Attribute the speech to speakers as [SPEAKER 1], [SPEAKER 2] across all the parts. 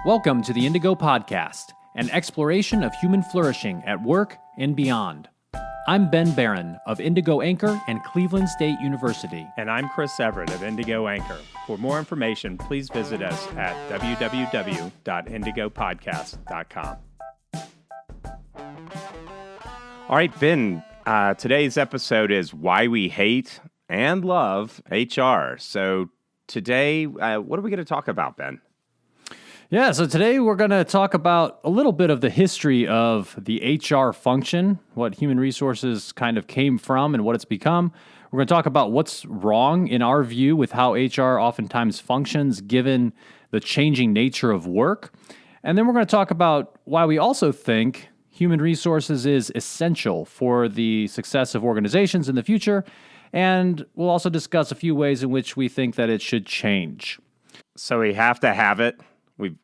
[SPEAKER 1] Welcome to the Indigo Podcast, an exploration of human flourishing at work and beyond. I'm Ben Barron of Indigo Anchor and Cleveland State University.
[SPEAKER 2] And I'm Chris Everett of Indigo Anchor. For more information, please visit us at www.indigopodcast.com. All right, Ben, today's episode is Why We Hate and Love HR. So today, what are we going to talk about, Ben?
[SPEAKER 1] Yeah, so today we're going to talk about a little bit of the history of the HR function, what human resources kind of came from and what it's become. We're going to talk about what's wrong in our view with how HR oftentimes functions given the changing nature of work. And then we're going to talk about why we also think human resources is essential for the success of organizations in the future. And we'll also discuss a few ways in which we think that it should change.
[SPEAKER 2] So we have to have it.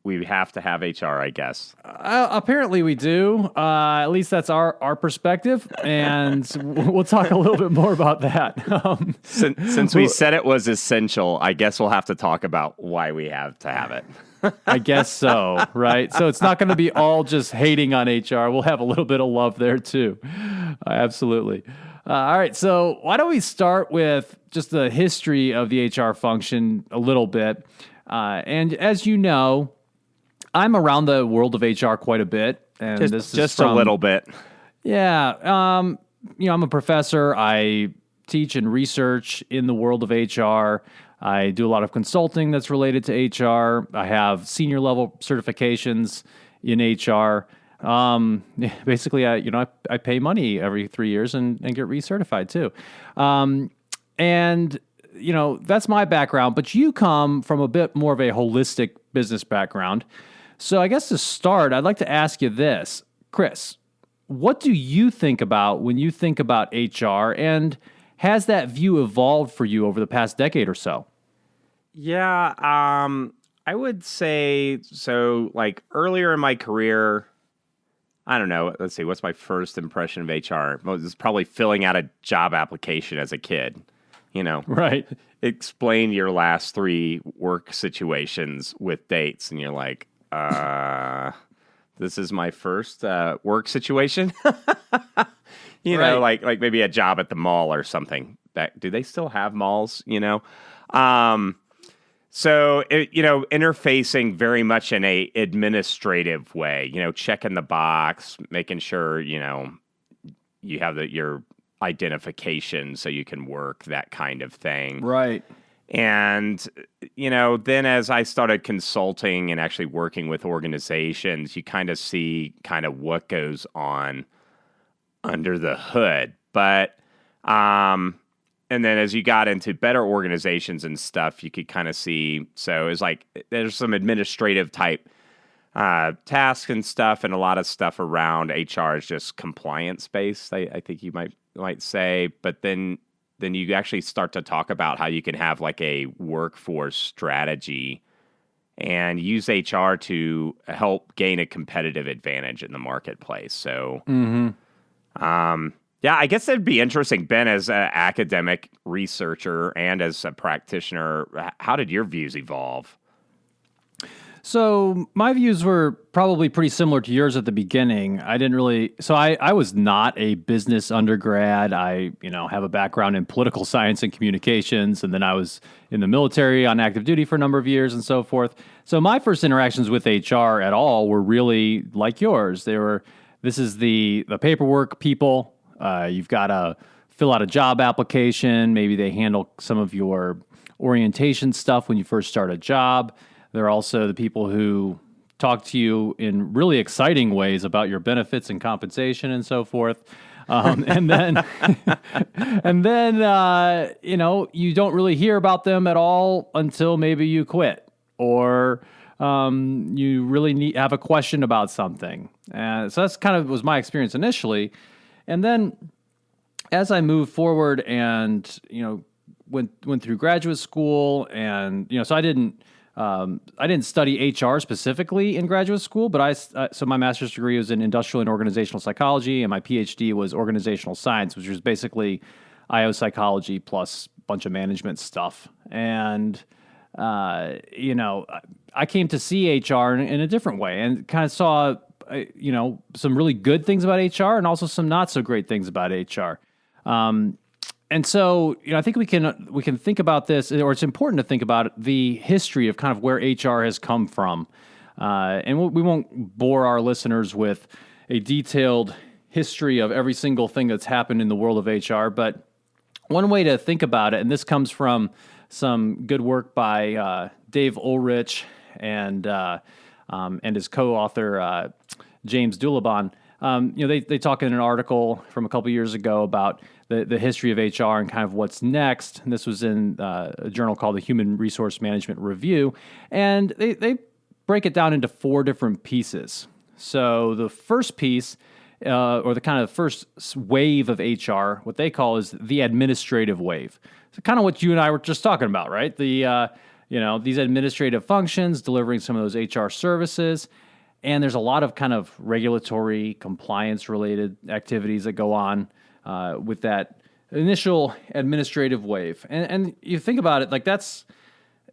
[SPEAKER 2] We have to have HR, I guess.
[SPEAKER 1] Apparently we do. At least that's our perspective, and we'll talk a little bit more about that.
[SPEAKER 2] Since we said it was essential, I guess we'll have to talk about why we have to have it.
[SPEAKER 1] I guess so, right? So it's not going to be all just hating on HR. We'll have a little bit of love there too. Absolutely. All right, so why don't we start with just the history of the HR function a little bit. And as you know, I'm around the world of HR quite a bit. And this is
[SPEAKER 2] just a little bit.
[SPEAKER 1] Yeah. I'm a professor. I teach and research in the world of HR. I do a lot of consulting that's related to HR. I have senior level certifications in HR. Basically, I pay money every 3 years and get recertified too. That's my background, but you come from a bit more of a holistic business background. So I guess to start, I'd like to ask you this. Chris, what do you think about when you think about HR, and has that view evolved for you over the past decade or so?
[SPEAKER 2] Yeah, I would say so. Like earlier in my career, I don't know. Let's see. What's my first impression of HR? Well, it was probably filling out a job application as a kid.
[SPEAKER 1] Right.
[SPEAKER 2] Explain your last 3 work situations with dates, and you're like, this is my first work situation.
[SPEAKER 1] Right.
[SPEAKER 2] Like maybe a job at the mall or something. Do they still have malls? So interfacing very much in a administrative way. Checking the box, making sure you have your identification so you can work, that kind of thing.
[SPEAKER 1] Right.
[SPEAKER 2] And, then as I started consulting and actually working with organizations, you kind of see kind of what goes on under the hood. But, and then as you got into better organizations and stuff, you could kind of see, so it's like, there's some administrative type tasks and stuff, and a lot of stuff around HR is just compliance based, I think you might say, but then you actually start to talk about how you can have like a workforce strategy and use HR to help gain a competitive advantage in the marketplace. So, yeah, I guess that'd be interesting, Ben, as an academic researcher and as a practitioner. How did your views evolve?
[SPEAKER 1] So my views were probably pretty similar to yours at the beginning. I was not a business undergrad. I, have a background in political science and communications, and then I was in the military on active duty for a number of years and so forth. So my first interactions with HR at all were really like yours. This is the paperwork people. You've got to fill out a job application. Maybe they handle some of your orientation stuff when you first start a job. They're also the people who talk to you in really exciting ways about your benefits and compensation and so forth. And then you don't really hear about them at all until maybe you quit or you really have a question about something. So that's kind of was my experience initially. And then as I moved forward and, went through graduate school and, so I didn't study HR specifically in graduate school, but so my master's degree was in industrial and organizational psychology, and my PhD was organizational science, which was basically IO psychology plus a bunch of management stuff. And I came to see HR in a different way and kind of saw, some really good things about HR and also some not so great things about HR. And so, I think we can think about this, or it's important to think about the history of kind of where HR has come from. And we won't bore our listeners with a detailed history of every single thing that's happened in the world of HR, but one way to think about it, and this comes from some good work by Dave Ulrich and his co-author James Dulabon. They talk in an article from a couple years ago about the history of HR and kind of what's next. And this was in a journal called the Human Resource Management Review, and they break it down into 4 different pieces. So the first piece, or the kind of first wave of HR, what they call is the administrative wave. So kind of what you and I were just talking about, right? These administrative functions, delivering some of those HR services. And there's a lot of kind of regulatory compliance-related activities that go on with that initial administrative wave. And you think about it, like that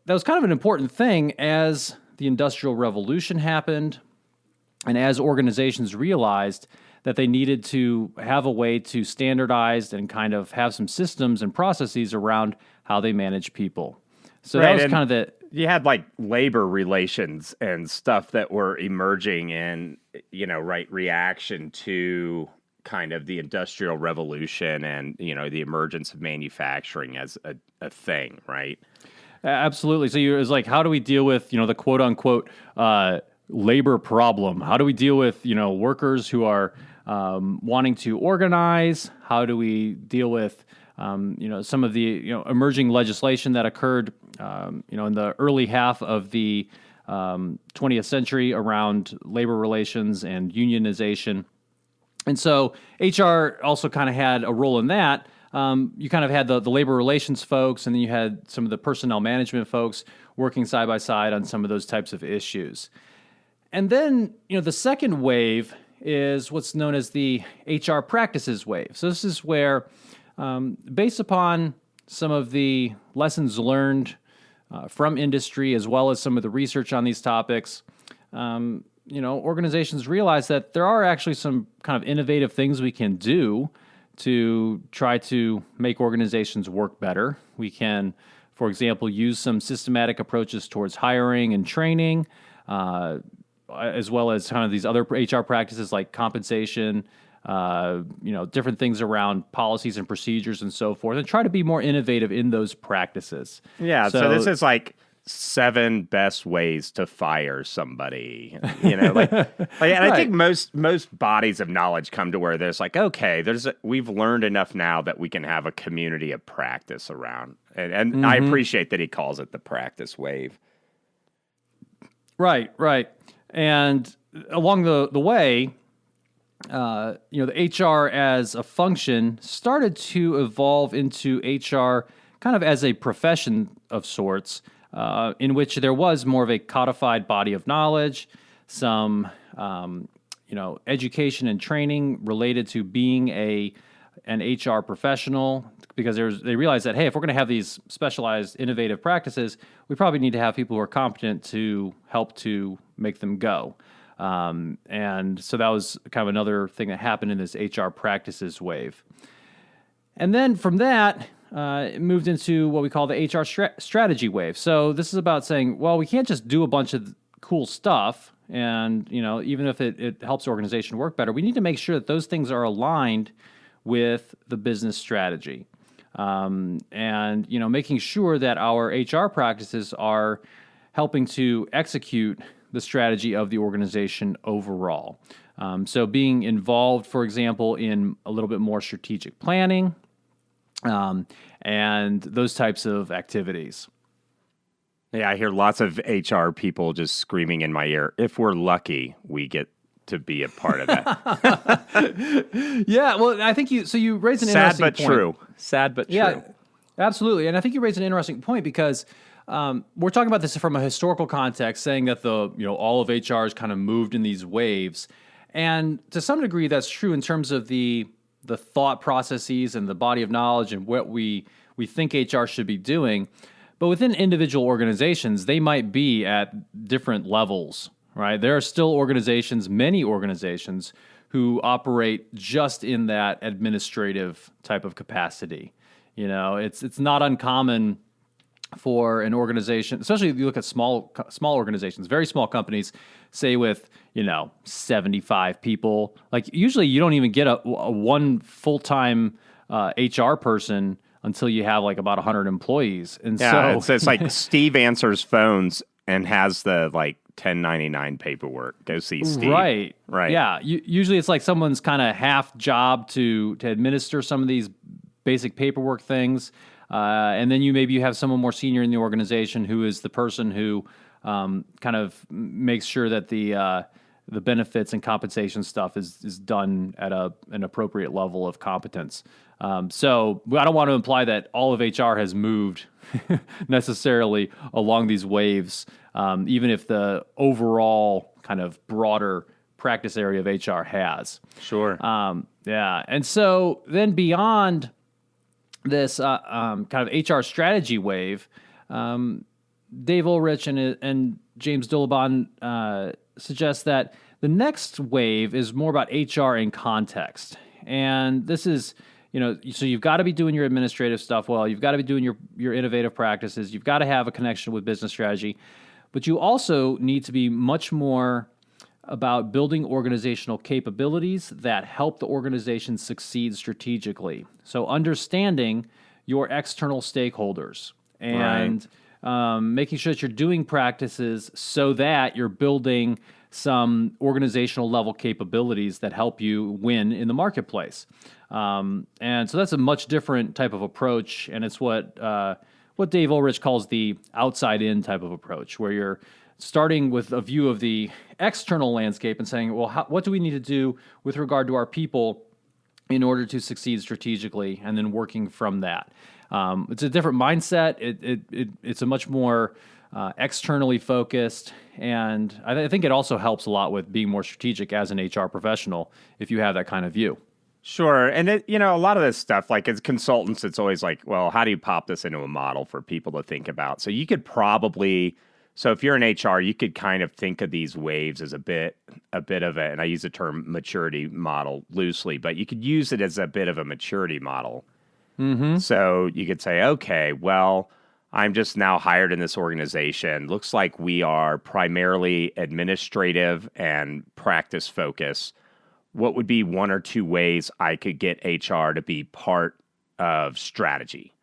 [SPEAKER 1] was kind of an important thing as the Industrial Revolution happened, and as organizations realized that they needed to have a way to standardize and kind of have some systems and processes around how they manage people. So that was kind of
[SPEAKER 2] you had like labor relations and stuff that were emerging in, reaction to kind of the Industrial Revolution and, the emergence of manufacturing as a thing, right?
[SPEAKER 1] Absolutely. So it's like, how do we deal with, the quote unquote labor problem? How do we deal with, workers who are wanting to organize? How do we deal with, some of the, emerging legislation that occurred, in the early half of the 20th century around labor relations and unionization. And so HR also kind of had a role in that. You kind of had the labor relations folks, and then you had some of the personnel management folks working side by side on some of those types of issues. And then, the second wave is what's known as the HR practices wave. So this is where, based upon some of the lessons learned from industry, as well as some of the research on these topics, organizations realize that there are actually some kind of innovative things we can do to try to make organizations work better. We can, for example, use some systematic approaches towards hiring and training, as well as kind of these other HR practices like compensation, different things around policies and procedures and so forth, and try to be more innovative in those practices.
[SPEAKER 2] Yeah, so this is like 7 best ways to fire somebody. And I think most bodies of knowledge come to where there's like, okay, we've learned enough now that we can have a community of practice around. And mm-hmm. I appreciate that he calls it the practice wave.
[SPEAKER 1] Right. And along the way, the HR as a function started to evolve into HR kind of as a profession of sorts, in which there was more of a codified body of knowledge, some education and training related to being an HR professional, because they realized that, hey, if we're going to have these specialized, innovative practices, we probably need to have people who are competent to help to make them go. And so that was kind of another thing that happened in this HR practices wave. And then from that, it moved into what we call the HR strategy wave. So this is about saying, well, we can't just do a bunch of cool stuff, and even if it helps the organization work better, we need to make sure that those things are aligned with the business strategy, and making sure that our HR practices are helping to execute the strategy of the organization overall. So being involved, for example, in a little bit more strategic planning, and those types of activities.
[SPEAKER 2] Yeah, I hear lots of HR people just screaming in my ear, if we're lucky, we get to be a part of that.
[SPEAKER 1] Yeah, well, I think you raised an interesting point.
[SPEAKER 2] Sad but true.
[SPEAKER 1] Yeah, absolutely. And I think you raised an interesting point because we're talking about this from a historical context, saying that all of HR has kind of moved in these waves. And to some degree, that's true in terms of the thought processes and the body of knowledge and what we think HR should be doing. But within individual organizations, they might be at different levels, right? There are still organizations, many organizations, who operate just in that administrative type of capacity. It's not uncommon for an organization, especially if you look at small organizations, very small companies, say with 75 people. Like usually, you don't even get a one full-time HR person until you have like about 100 employees. And
[SPEAKER 2] it's like Steve answers phones and has the like 1099 paperwork. Go see Steve.
[SPEAKER 1] Right.
[SPEAKER 2] Right.
[SPEAKER 1] Yeah. Usually it's like someone's kind of half job to administer some of these basic paperwork things. And then you have someone more senior in the organization who is the person who kind of makes sure that the benefits and compensation stuff is done at an appropriate level of competence. So I don't want to imply that all of HR has moved necessarily along these waves, even if the overall kind of broader practice area of HR has.
[SPEAKER 2] Sure.
[SPEAKER 1] Yeah. And so then beyond this kind of HR strategy wave, Dave Ulrich and James Dulabon suggest that the next wave is more about HR in context. And this is, so you've got to be doing your administrative stuff well, you've got to be doing your innovative practices, you've got to have a connection with business strategy, but you also need to be much more about building organizational capabilities that help the organization succeed strategically. So understanding your external stakeholders and making sure that you're doing practices so that you're building some organizational level capabilities that help you win in the marketplace. And so that's a much different type of approach, and it's what Dave Ulrich calls the outside-in type of approach, where you're starting with a view of the external landscape and saying, well, what do we need to do with regard to our people in order to succeed strategically, and then working from that. It's a different mindset. It's a much more externally focused, and I think it also helps a lot with being more strategic as an HR professional if you have that kind of view.
[SPEAKER 2] Sure. And, a lot of this stuff, like as consultants, it's always like, well, how do you pop this into a model for people to think about? So you could probably, if you're in HR, you could kind of think of these waves as a bit of it, and I use the term maturity model loosely, but you could use it as a bit of a maturity model. Mm-hmm. So you could say, okay, well, I'm just now hired in this organization. Looks like we are primarily administrative and practice focused. What would be one or two ways I could get HR to be part of strategy?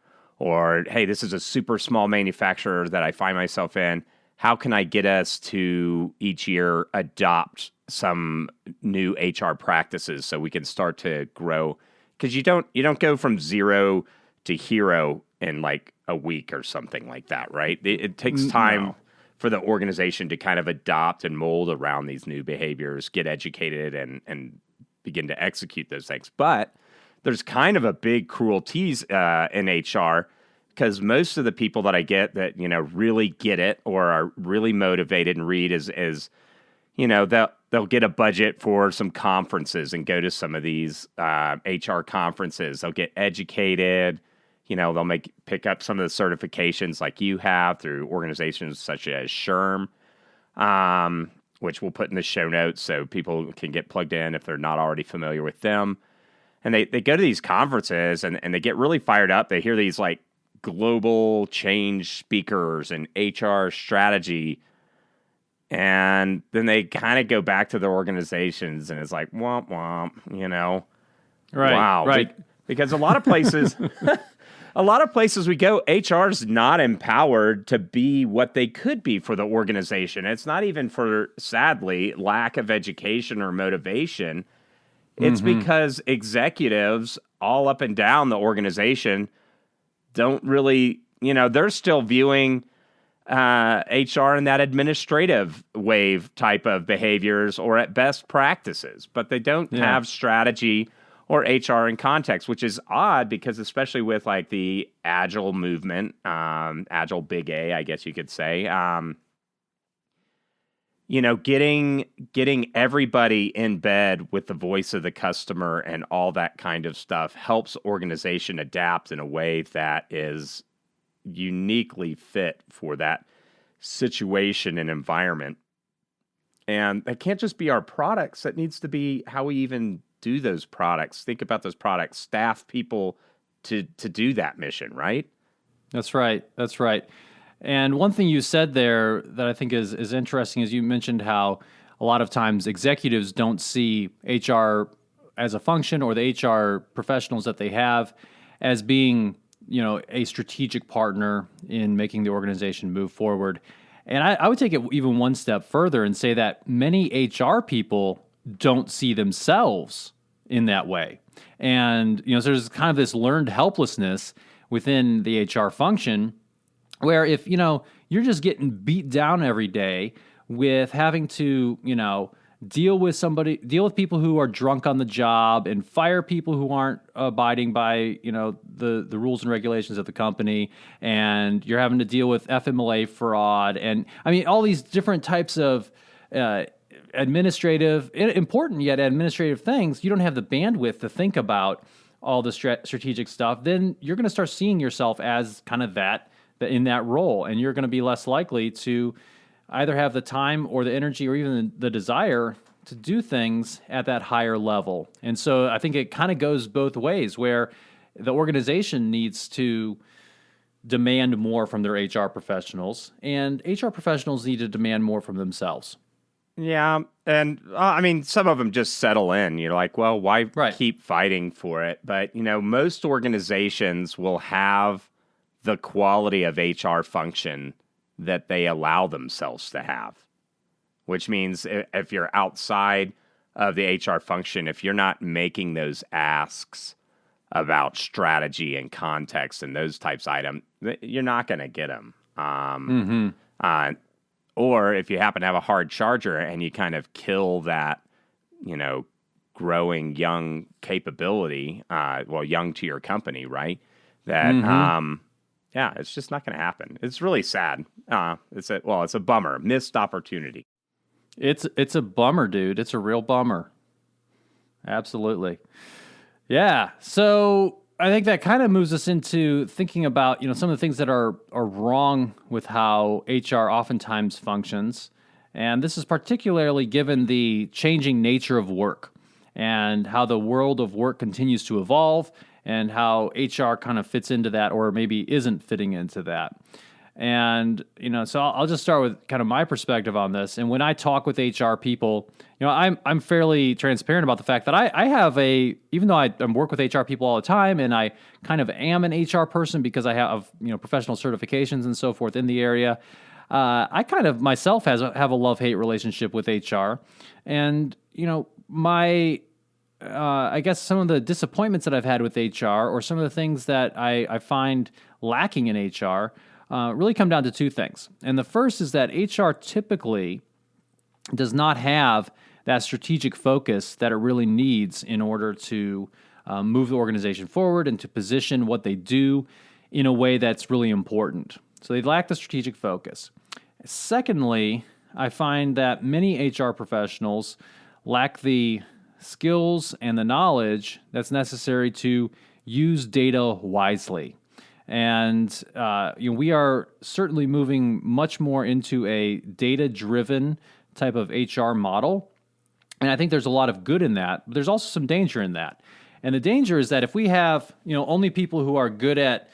[SPEAKER 2] Or, hey, this is a super small manufacturer that I find myself in. How can I get us to each year adopt some new HR practices so we can start to grow? Because you don't go from zero to hero in like a week or something like that, right? It takes time for the organization to kind of adopt and mold around these new behaviors, get educated, and begin to execute those things. But there's kind of a big cruelties in HR, because most of the people that I get that really get it or are really motivated and read is they'll get a budget for some conferences and go to some of these HR conferences. They'll get educated. They'll pick up some of the certifications like you have through organizations such as SHRM, which we'll put in the show notes so people can get plugged in if they're not already familiar with them. And they go to these conferences and they get really fired up. They hear these like global change speakers and HR strategy. And then they kind of go back to their organizations and it's like, womp, womp,
[SPEAKER 1] Right.
[SPEAKER 2] Wow.
[SPEAKER 1] Right.
[SPEAKER 2] Because a lot of places... A lot of places we go, HR is not empowered to be what they could be for the organization. It's not even for, sadly, lack of education or motivation. It's because executives all up and down the organization don't really, they're still viewing HR in that administrative wave type of behaviors or at best practices, but they don't have strategy or HR in context, which is odd because especially with like the agile movement, agile big A, I guess you could say, getting everybody in bed with the voice of the customer and all that kind of stuff helps organization adapt in a way that is, uniquely fit for that situation and environment. And that can't just be our products. That needs to be how we even do those products. Think about those products, staff people to do that mission, right?
[SPEAKER 1] That's right. That's right. And one thing you said there that I think is interesting is you mentioned how a lot of times executives don't see HR as a function or the HR professionals that they have as being, a strategic partner in making the organization move forward. And I would take it even one step further and say that many HR people don't see themselves in that way. And, so there's kind of this learned helplessness within the HR function where if, you're just getting beat down every day with having to, deal with people who are drunk on the job and fire people who aren't abiding by, the rules and regulations of the company. And you're having to deal with FMLA fraud. And I mean, all these different types of important yet administrative things. You don't have the bandwidth to think about all the strategic stuff. Then you're going to start seeing yourself as kind of that in that role. And you're going to be less likely to either have the time or the energy or even the desire to do things at that higher level. And so I think it kind of goes both ways where the organization needs to demand more from their HR professionals and HR professionals need to demand more from themselves.
[SPEAKER 2] Yeah. And I mean, some of them just settle in. You're like, well, why keep fighting for it? But, most organizations will have the quality of HR function that they allow themselves to have, which means if you're outside of the HR function, if you're not making those asks about strategy and context and those types of items, you're not going to get them. Or if you happen to have a hard charger and you kind of kill that, growing young capability, young to your company, right? That, yeah, it's just not going to happen. It's really sad. It's a bummer, missed opportunity.
[SPEAKER 1] It's a bummer, dude. It's a real bummer. Absolutely. Yeah. So I think that kind of moves us into thinking about, some of the things that are wrong with how HR oftentimes functions. And this is particularly given the changing nature of work and how the world of work continues to evolve and how HR kind of fits into that or maybe isn't fitting into that. And, so I'll just start with kind of my perspective on this. And when I talk with HR people, I'm fairly transparent about the fact that I have even though I work with HR people all the time and I kind of am an HR person because I have, professional certifications and so forth in the area, I kind of myself have a love-hate relationship with HR. And, I guess some of the disappointments that I've had with HR or some of the things that I find lacking in HR really come down to two things. And the first is that HR typically does not have that strategic focus that it really needs in order to move the organization forward and to position what they do in a way that's really important. So they lack the strategic focus. Secondly, I find that many HR professionals lack the skills and the knowledge that's necessary to use data wisely. And we are certainly moving much more into a data-driven type of HR model. And I think there's a lot of good in that, but there's also some danger in that. And the danger is that if we have, only people who are good at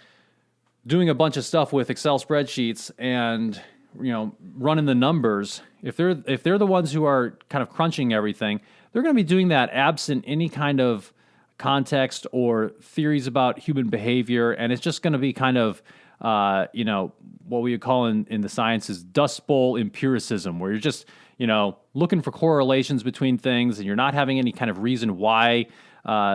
[SPEAKER 1] doing a bunch of stuff with Excel spreadsheets and, running the numbers, if they're the ones who are kind of crunching everything, they're going to be doing that absent any kind of context or theories about human behavior. And it's just going to be kind of, what we would call in the sciences Dust Bowl empiricism, where you're just, looking for correlations between things and you're not having any kind of reason why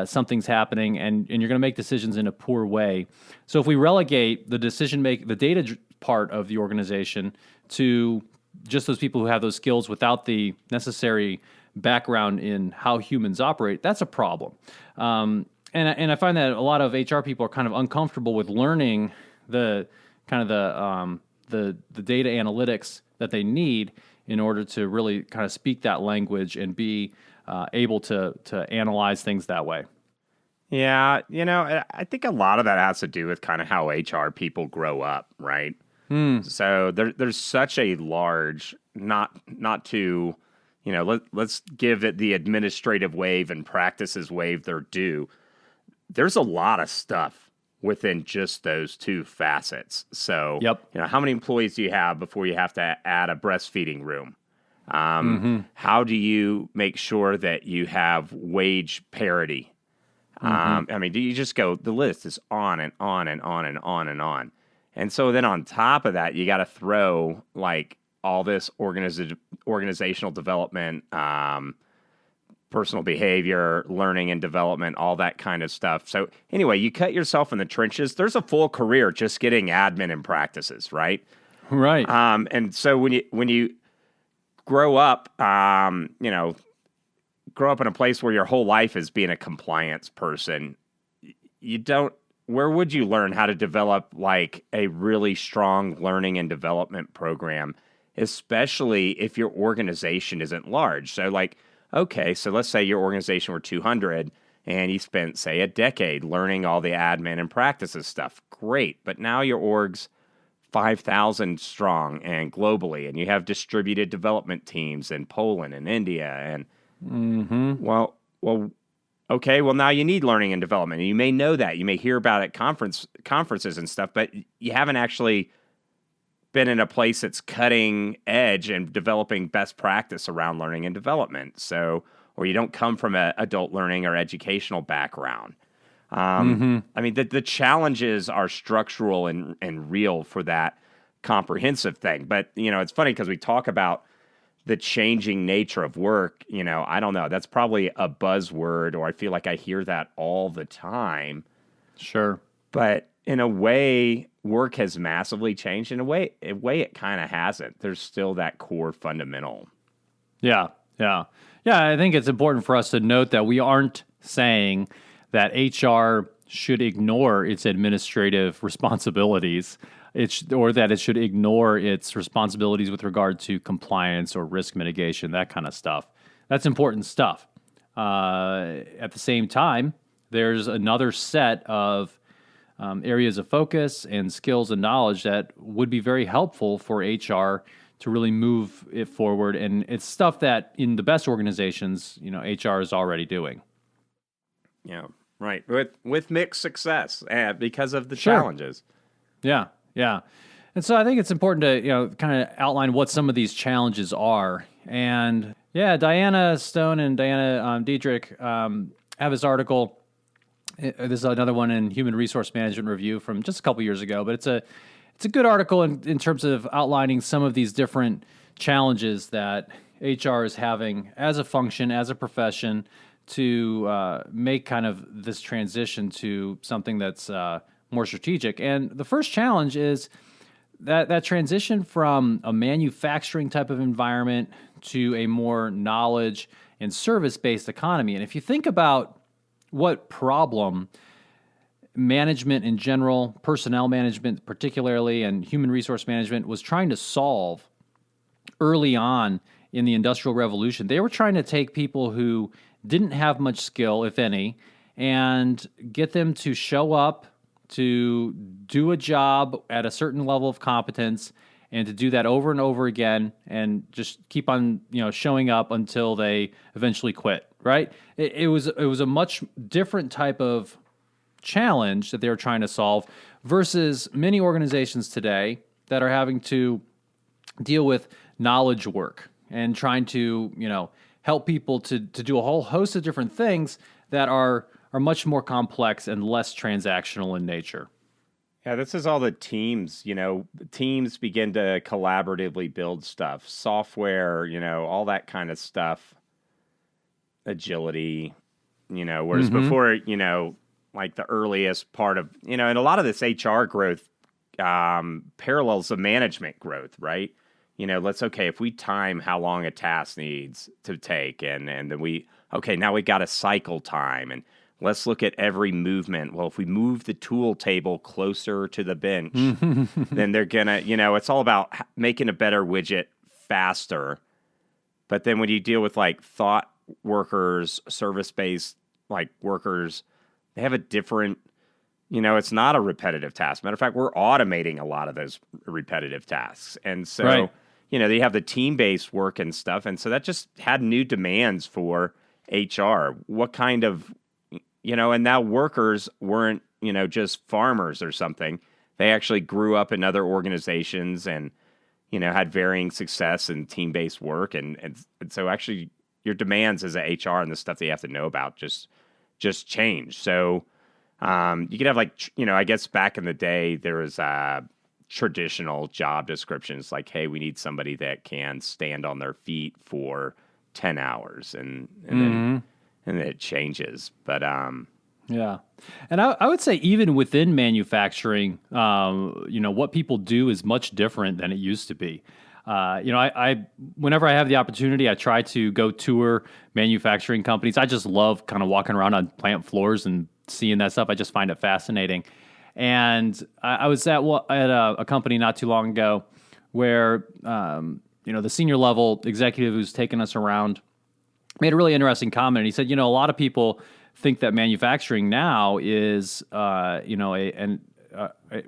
[SPEAKER 1] something's happening and you're going to make decisions in a poor way. So if we relegate the the data part of the organization to just those people who have those skills without the necessary background in how humans operate, that's a problem. And I find that a lot of HR people are kind of uncomfortable with learning the data analytics that they need in order to really kind of speak that language and be able to analyze things that way.
[SPEAKER 2] Yeah, I think a lot of that has to do with kind of how HR people grow up, right? So there's such a large, not to, let's give it the administrative wave and practices wave their due. There's a lot of stuff within just those two facets. So,
[SPEAKER 1] Yep.
[SPEAKER 2] how many employees do you have before you have to add a breastfeeding room? How do you make sure that you have wage parity? I mean, do you just go, the list is on and on and on and on and on. And so then on top of that, you got to throw like all this organizational development, personal behavior, learning and development, all that kind of stuff. So anyway, you cut yourself in the trenches. There's a full career just getting admin and practices, right?
[SPEAKER 1] Right.
[SPEAKER 2] And so when you grow up, grow up in a place where your whole life is being a compliance person, where would you learn how to develop like a really strong learning and development program, especially if your organization isn't large? So like, okay, so let's say your organization were 200 and you spent, say, a decade learning all the admin and practices stuff. Great. But now your org's 5,000 strong and globally, and you have distributed development teams in Poland and India. And well, okay, well, now you need learning and development. And you may know that. You may hear about it at conferences and stuff, but you haven't actually been in a place that's cutting edge and developing best practice around learning and development. So, or you don't come from an adult learning or educational background. I mean, the challenges are structural and real for that comprehensive thing. But, it's funny because we talk about the changing nature of work. I don't know. That's probably a buzzword, or I feel like I hear that all the time.
[SPEAKER 1] Sure.
[SPEAKER 2] But in a way, work has massively changed. In a way it kind of hasn't. There's still that core fundamental.
[SPEAKER 1] Yeah. I think it's important for us to note that we aren't saying that HR should ignore its administrative responsibilities, or that it should ignore its responsibilities with regard to compliance or risk mitigation, that kind of stuff. That's important stuff. At the same time, there's another set of areas of focus and skills and knowledge that would be very helpful for HR to really move it forward. And it's stuff that in the best organizations, HR is already doing.
[SPEAKER 2] Yeah, right. With mixed success because of the
[SPEAKER 1] Sure.
[SPEAKER 2] challenges.
[SPEAKER 1] Yeah. And so I think it's important to, kind of outline what some of these challenges are. And yeah, Diana Stone and Diana Diedrich have this article. This is another one in Human Resource Management Review from just a couple years ago, but it's a good article in terms of outlining some of these different challenges that HR is having as a function, as a profession, to make kind of this transition to something that's more strategic. And the first challenge is that transition from a manufacturing type of environment to a more knowledge and service-based economy. And if you think about what problem management in general, personnel management particularly, and human resource management was trying to solve early on in the Industrial Revolution, they were trying to take people who didn't have much skill, if any, and get them to show up to do a job at a certain level of competence, and to do that over and over again, and just keep on, showing up until they eventually quit. Right? It was a much different type of challenge that they were trying to solve versus many organizations today that are having to deal with knowledge work and trying to, help people to do a whole host of different things that are much more complex and less transactional in nature.
[SPEAKER 2] Yeah, this is all the teams, teams begin to collaboratively build stuff, software, all that kind of stuff, agility, whereas before, like the earliest part of, and a lot of this HR growth parallels the management growth, right? If we time how long a task needs to take, and then now we got a cycle time, and let's look at every movement. Well, if we move the tool table closer to the bench, then they're gonna, it's all about making a better widget faster. But then when you deal with like thought workers, service-based like workers, They have a different, it's not a repetitive task. Matter of fact, we're automating a lot of those repetitive tasks. And so,
[SPEAKER 1] Right.
[SPEAKER 2] they have the team-based work and stuff. And so that just had new demands for HR. What kind of, and now workers weren't, just farmers or something. They actually grew up in other organizations and, had varying success in team-based work. And so actually your demands as a HR and the stuff that you have to know about just change. So you could have I guess back in the day, there was traditional job descriptions like, hey, we need somebody that can stand on their feet for 10 hours and then it changes. But
[SPEAKER 1] yeah. And I would say even within manufacturing, what people do is much different than it used to be. I whenever I have the opportunity, I try to go tour manufacturing companies. I just love kind of walking around on plant floors and seeing that stuff. I just find it fascinating. And I was at a company not too long ago where, the senior level executive who's taking us around made a really interesting comment. He said, a lot of people think that manufacturing now is, an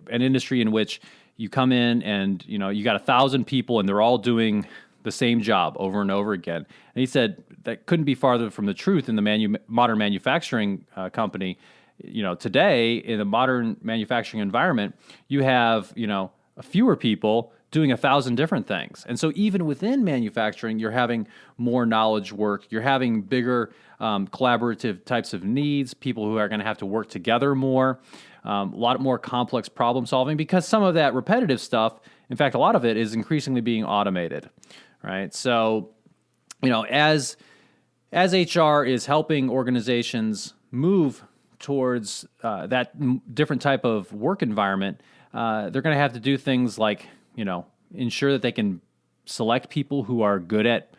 [SPEAKER 1] industry in which you come in and, you got 1,000 people and they're all doing the same job over and over again. And he said that couldn't be farther from the truth in the modern manufacturing company. Today in the modern manufacturing environment, you have, fewer people doing 1,000 different things. And so even within manufacturing, you're having more knowledge work. You're having bigger collaborative types of needs, people who are going to have to work together more, a lot more complex problem solving because some of that repetitive stuff, in fact, a lot of it is increasingly being automated, right? So, as HR is helping organizations move towards that different type of work environment, they're going to have to do things like, ensure that they can select people who are good at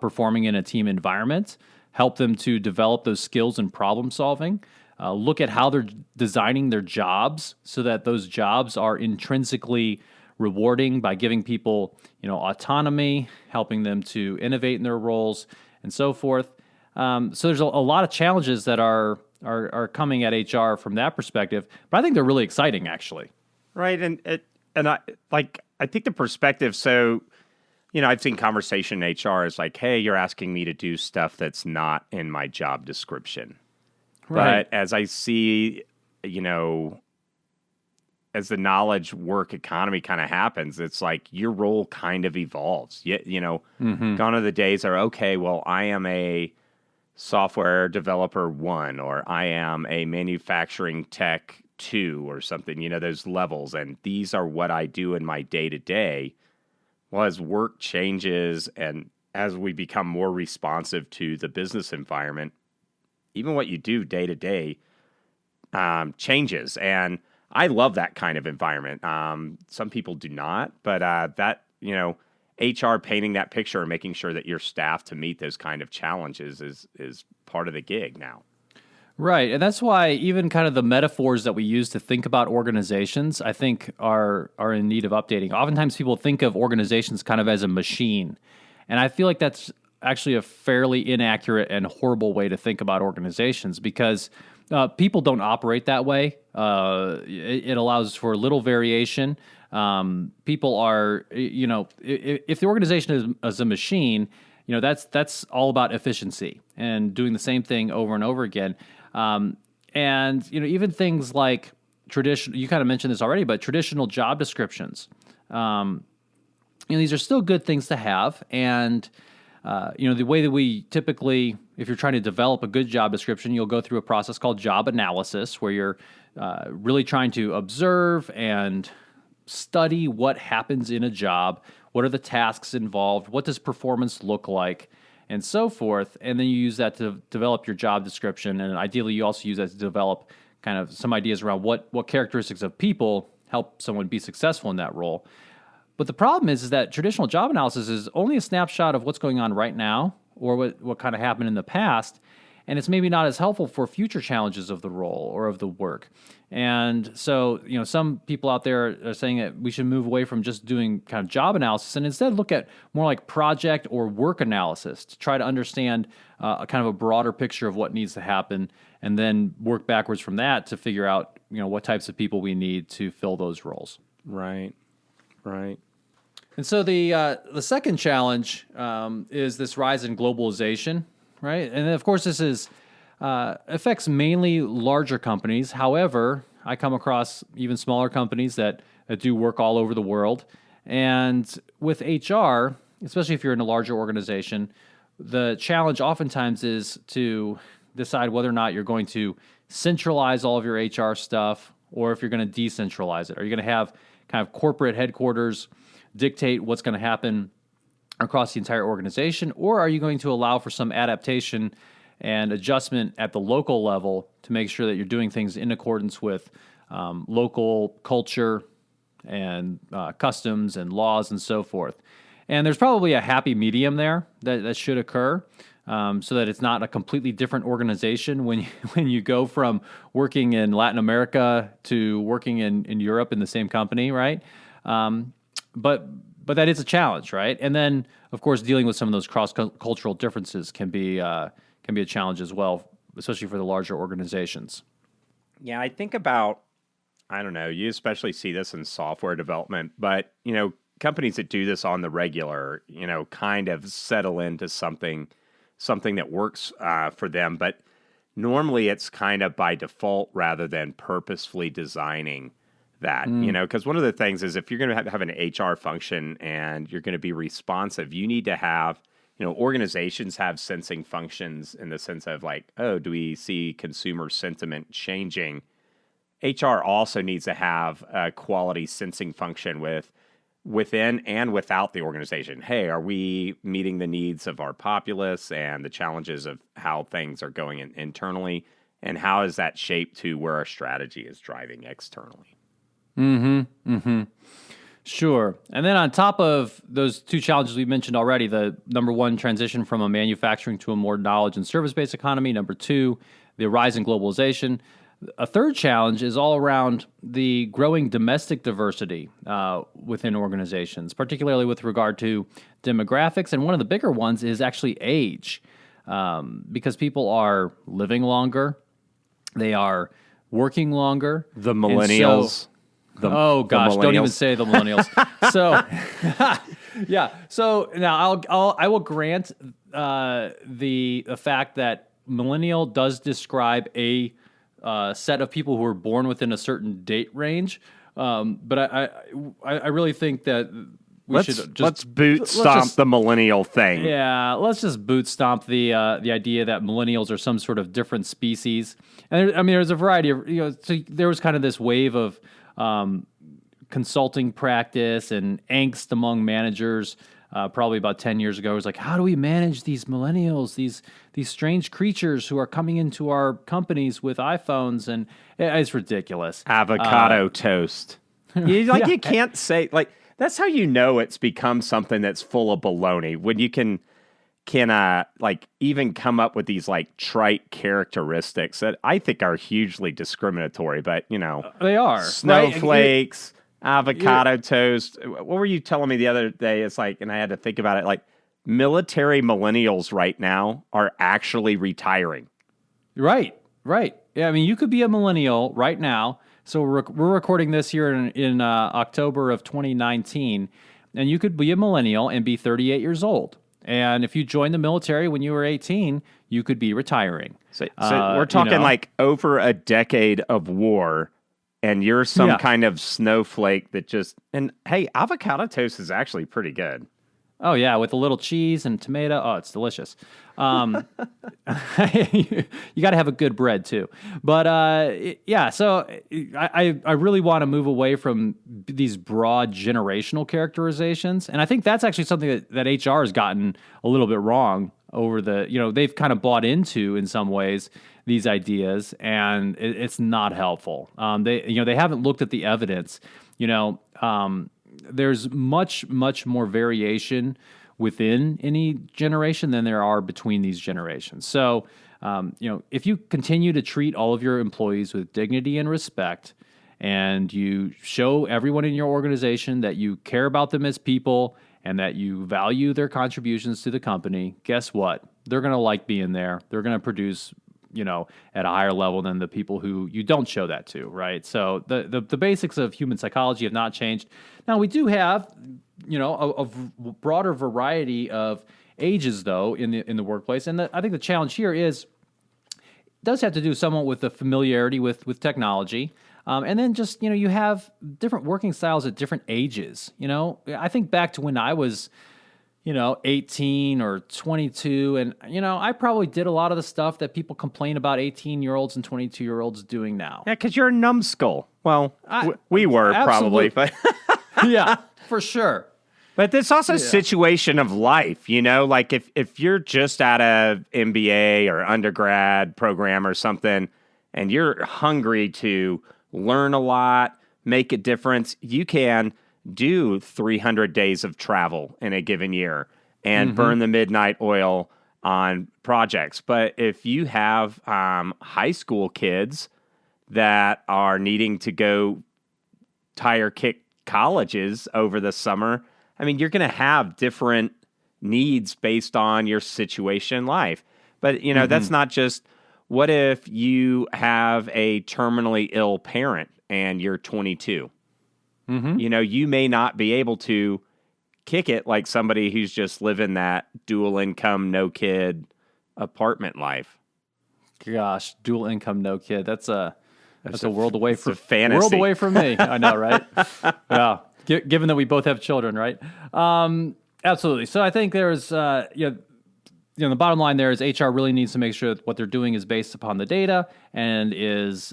[SPEAKER 1] performing in a team environment, help them to develop those skills in problem solving, look at how they're designing their jobs so that those jobs are intrinsically rewarding by giving people, autonomy, helping them to innovate in their roles, and so forth. So there's a lot of challenges that are coming at HR from that perspective, but I think they're really exciting, actually.
[SPEAKER 2] Right, and I think the perspective. So, I've seen conversation in HR is like, hey, you're asking me to do stuff that's not in my job description.
[SPEAKER 1] Right.
[SPEAKER 2] But as I see, as the knowledge work economy kind of happens, it's like your role kind of evolves. Gone are the days are, okay, well, I am a software developer 1, or I am a manufacturing tech 2 or something, those levels. And these are what I do in my day to day. Well, as work changes and as we become more responsive to the business environment, even what you do day to day changes. And I love that kind of environment. Some people do not, but HR painting that picture and making sure that you're staffed to meet those kind of challenges is part of the gig now.
[SPEAKER 1] Right. And that's why even kind of the metaphors that we use to think about organizations, I think are in need of updating. Oftentimes people think of organizations kind of as a machine. And I feel like that's actually a fairly inaccurate and horrible way to think about organizations because people don't operate that way. It allows for little variation. People are, if the organization is a machine, that's all about efficiency and doing the same thing over and over again. And even things like traditional, you kind of mentioned this already, but traditional job descriptions, these are still good things to have. And, the way that we typically, if you're trying to develop a good job description, you'll go through a process called job analysis where you're really trying to observe and study what happens in a job, what are the tasks involved, what does performance look like, and so forth. And then you use that to develop your job description. And ideally, you also use that to develop kind of some ideas around what characteristics of people help someone be successful in that role. But the problem is that traditional job analysis is only a snapshot of what's going on right now or what kind of happened in the past. and it's maybe not as helpful for future challenges of the role or of the work. And so, some people out there are saying that we should move away from just doing kind of job analysis and instead look at more like project or work analysis to try to understand a kind of a broader picture of what needs to happen, and then work backwards from that to figure out, what types of people we need to fill those roles.
[SPEAKER 2] Right.
[SPEAKER 1] And so the second challenge is this rise in globalization, right? And of course, this is affects mainly larger companies. However, I come across even smaller companies that do work all over the world. And with HR, especially if you're in a larger organization, the challenge oftentimes is to decide whether or not you're going to centralize all of your HR stuff or if you're going to decentralize it. Are you going to have kind of corporate headquarters dictate what's going to happen across the entire organization, or are you going to allow for some adaptation and adjustment at the local level to make sure that you're doing things in accordance with local culture and customs and laws and so forth? And there's probably a happy medium there that should occur, so that it's not a completely different organization when you go from working in Latin America to working in Europe in the same company, right? But that is a challenge, right? And then, of course, dealing with some of those cross-cultural differences can be a challenge as well, especially for the larger organizations.
[SPEAKER 2] Yeah, I think about, I don't know, you especially see this in software development, but, companies that do this on the regular, kind of settle into something that works for them. But normally it's kind of by default rather than purposefully designing that, because one of the things is if you're going to have an HR function and you're going to be responsive, you need to have, organizations have sensing functions in the sense of like, oh, do we see consumer sentiment changing? HR also needs to have a quality sensing function within and without the organization. Hey, are we meeting the needs of our populace and the challenges of how things are going internally? And how is that shaped to where our strategy is driving externally?
[SPEAKER 1] Sure. And then on top of those two challenges we mentioned already, the number one, transition from a manufacturing to a more knowledge and service-based economy. Number two, the rise in globalization. A third challenge is all around the growing domestic diversity within organizations, particularly with regard to demographics. And one of the bigger ones is actually age, because people are living longer, they are working longer.
[SPEAKER 2] The millennials.
[SPEAKER 1] Oh gosh, don't even say the millennials. So, yeah. So now I will grant the fact that millennial does describe a set of people who were born within a certain date range, but I really think that let's
[SPEAKER 2] boot stomp the millennial thing.
[SPEAKER 1] Yeah, let's just boot stomp the idea that millennials are some sort of different species. And there's a variety of So there was kind of this wave of consulting practice and angst among managers. Probably about 10 years ago, it was like, how do we manage these millennials, these strange creatures who are coming into our companies with iPhones? And it's ridiculous.
[SPEAKER 2] Avocado toast. You can't say, that's how it's become something that's full of baloney. When you can even come up with these trite characteristics that I think are hugely discriminatory, but
[SPEAKER 1] they are.
[SPEAKER 2] Snowflakes. Right? Avocado toast. What were you telling me the other day? It's and I had to think about it. Military millennials right now are actually retiring.
[SPEAKER 1] Right. Yeah, you could be a millennial right now. So we're recording this here in October of 2019, and you could be a millennial and be 38 years old. And if you joined the military when you were 18, you could be retiring.
[SPEAKER 2] So we're talking over a decade of war. And you're some kind of snowflake that and hey, avocado toast is actually pretty good.
[SPEAKER 1] Oh yeah, with a little cheese and tomato. Oh, it's delicious. You got to have a good bread too. But so I really want to move away from these broad generational characterizations, and I think that's actually something that HR has gotten a little bit wrong over they've kind of bought into in some ways these ideas, and it's not helpful. They haven't looked at the evidence. There's much more variation within any generation than there are between these generations. So, if you continue to treat all of your employees with dignity and respect, and you show everyone in your organization that you care about them as people and that you value their contributions to the company, guess what? They're going to like being there. They're going to produce, at a higher level than the people who you don't show that to, right? So the basics of human psychology have not changed. Now, we do have, a broader variety of ages, though, in the workplace. And I think the challenge here does have to do somewhat with the familiarity with technology. And then just, you have different working styles at different ages. I think back to when I was, 18 or 22. And, I probably did a lot of the stuff that people complain about 18-year-olds and 22-year-olds doing now.
[SPEAKER 2] Yeah, because you're a numbskull. Well, we were probably, but
[SPEAKER 1] yeah, for sure.
[SPEAKER 2] But there's also a situation of life, like if you're just at a MBA or undergrad program or something, and you're hungry to learn a lot, make a difference, you can do 300 days of travel in a given year and burn the midnight oil on projects. But if you have high school kids that are needing to go tire kick colleges over the summer, I mean, you're going to have different needs based on your situation in life. But, that's not just, what if you have a terminally ill parent and you're 22? You may not be able to kick it like somebody who's just living that dual income, no kid apartment life.
[SPEAKER 1] Gosh, dual income, no kid. That's a world away from
[SPEAKER 2] fantasy.
[SPEAKER 1] World away from me. I know, right? Yeah. Given that we both have children, right? Absolutely. So I think there's, the bottom line there is HR really needs to make sure that what they're doing is based upon the data and is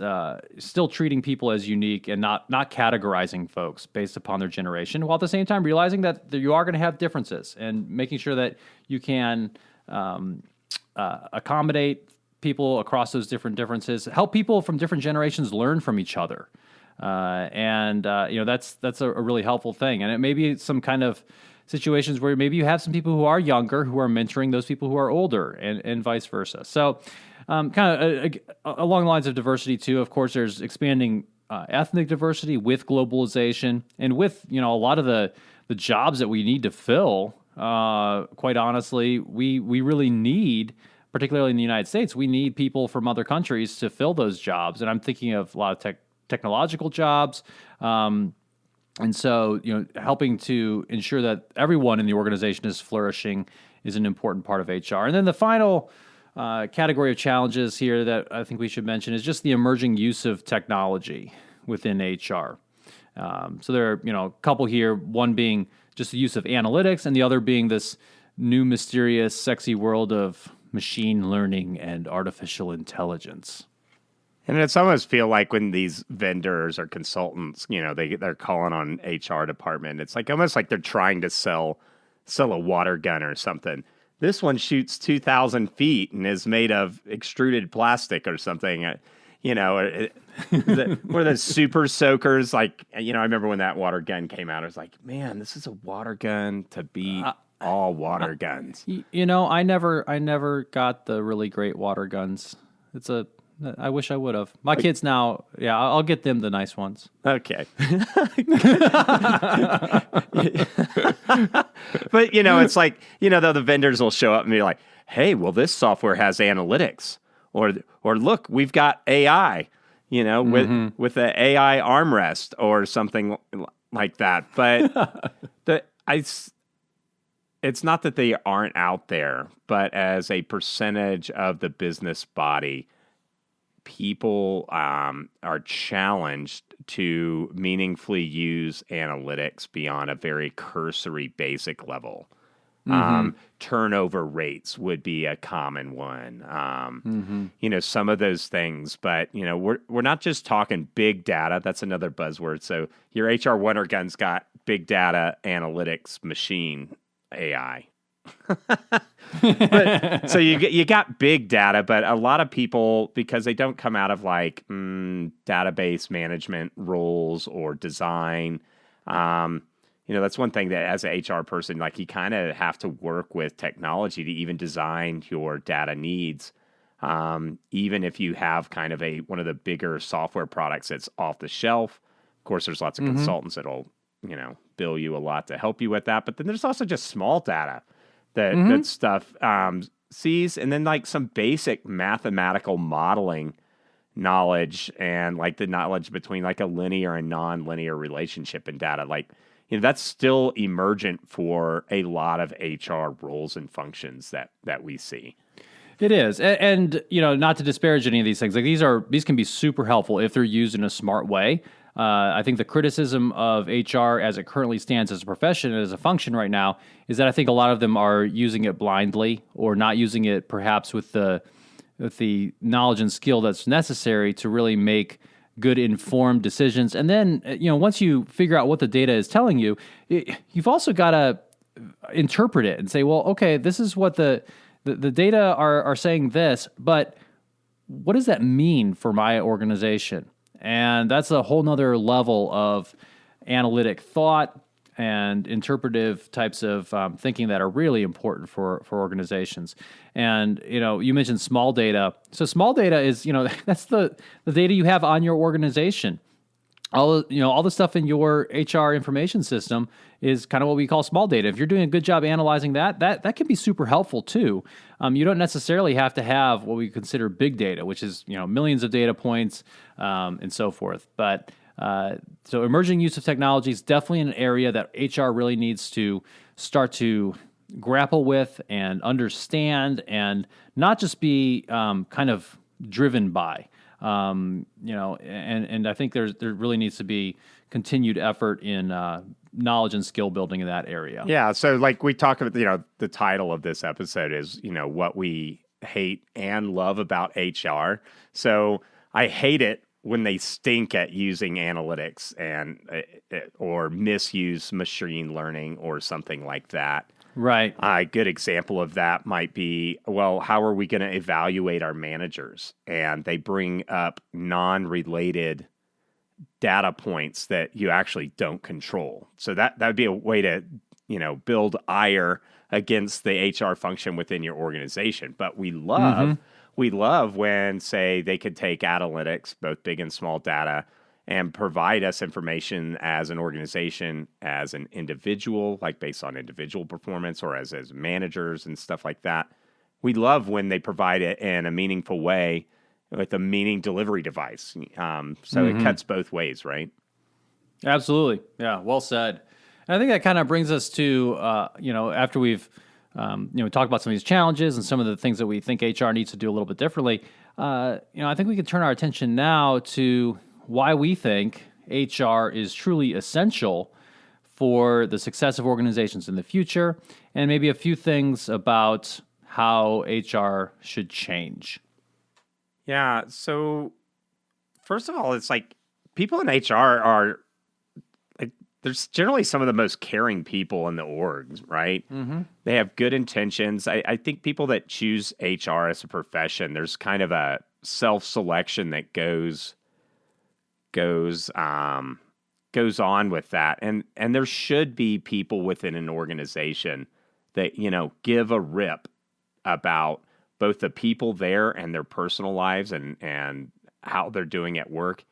[SPEAKER 1] still treating people as unique and not categorizing folks based upon their generation, while at the same time realizing that you are going to have differences and making sure that you can accommodate people across those different differences, help people from different generations learn from each other. That's a really helpful thing. And it may be some kind of situations where maybe you have some people who are younger who are mentoring those people who are older and vice versa. So kind of along the lines of diversity too, of course, there's expanding ethnic diversity with globalization and with, a lot of the jobs that we need to fill. Quite honestly, we really need, particularly in the United States, we need people from other countries to fill those jobs. And I'm thinking of a lot of technological jobs. And so, helping to ensure that everyone in the organization is flourishing is an important part of HR. And then the final category of challenges here that I think we should mention is just the emerging use of technology within HR. So there are, a couple here, one being just the use of analytics and the other being this new, mysterious, sexy world of machine learning and artificial intelligence.
[SPEAKER 2] And it's almost feel like when these vendors or consultants, they're calling on HR department, it's like almost like they're trying to sell a water gun or something. This one shoots 2,000 feet and is made of extruded plastic or something. Or the super soakers. Like, I remember when that water gun came out, I was like, man, this is a water gun to beat all water guns.
[SPEAKER 1] I never got the really great water guns. I wish I would have. My kids now, I'll get them the nice ones.
[SPEAKER 2] Okay. But, it's like, the vendors will show up and be like, hey, well, this software has analytics. Or look, we've got AI, with the AI armrest or something like that. But it's not that they aren't out there, but as a percentage of the business body, people are challenged to meaningfully use analytics beyond a very cursory basic level. Turnover rates would be a common one. Some of those things, but we're not just talking big data. That's another buzzword. So your HR Wonder Gun's got big data analytics machine AI. So you got big data, but a lot of people, because they don't come out of like database management roles or design, that's one thing that as an HR person, like you kind of have to work with technology to even design your data needs. Even if you have kind of one of the bigger software products that's off the shelf, of course, there's lots of consultants that'll, bill you a lot to help you with that. But then there's also just small data that stuff sees, and then like some basic mathematical modeling knowledge and like the knowledge between like a linear and non-linear relationship in data. Like, that's still emergent for a lot of HR roles and functions that we see.
[SPEAKER 1] It is, and not to disparage any of these things. Like these can be super helpful if they're used in a smart way. I think the criticism of HR as it currently stands as a profession and as a function right now is that I think a lot of them are using it blindly or not using it perhaps with the knowledge and skill that's necessary to really make good informed decisions. And then, once you figure out what the data is telling you, you've also got to interpret it and say, well, okay, this is what the data are saying this, but what does that mean for my organization? And that's a whole nother level of analytic thought and interpretive types of thinking that are really important for organizations. And, you mentioned small data. So small data is, that's the data you have on your organization. All the stuff in your HR information system is kind of what we call small data. If you're doing a good job analyzing that can be super helpful too. You don't necessarily have to have what we consider big data, which is millions of data points and so forth. But so emerging use of technology is definitely an area that HR really needs to start to grapple with and understand, and not just be kind of driven by. And I think there really needs to be continued effort in knowledge and skill building in that area.
[SPEAKER 2] Yeah. So like we talk about, the title of this episode is, what we hate and love about HR. So I hate it when they stink at using analytics and or misuse machine learning or something like that.
[SPEAKER 1] Right.
[SPEAKER 2] A good example of that might be, well, how are we going to evaluate our managers? And they bring up non-related data points that you actually don't control. So that would be a way to, build ire against the HR function within your organization. But we love when, say, they could take analytics, both big and small data, and provide us information as an organization, as an individual, like based on individual performance, or as managers and stuff like that. We love when they provide it in a meaningful way with a meaning delivery device. So it cuts both ways, right?
[SPEAKER 1] Absolutely. Yeah, well said. And I think that kind of brings us to, after we've talked about some of these challenges and some of the things that we think HR needs to do a little bit differently, I think we can turn our attention now to why we think HR is truly essential for the success of organizations in the future, and maybe a few things about how HR should change.
[SPEAKER 2] Yeah. So first of all, it's like people in HR are there's generally some of the most caring people in the orgs, right? Mm-hmm. They have good intentions. I think people that choose HR as a profession, there's kind of a self-selection that goes on with that. And there should be people within an organization that, give a rip about both the people there and their personal lives and how they're doing at work,